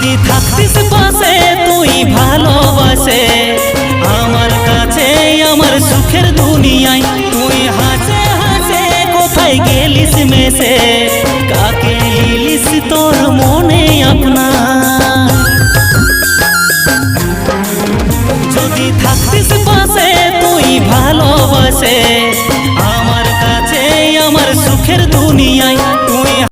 যদি থাকতিস পাশে তুই ভালোবাসে আমার কাছে আমার সুখের দুনিয়ায় তুই হাসে হাসে কোথায় গেলিস মেশে কাকে লিলিস তোর মনে আপনা যদি থাকতিস পাশে তুই ভালোবাসে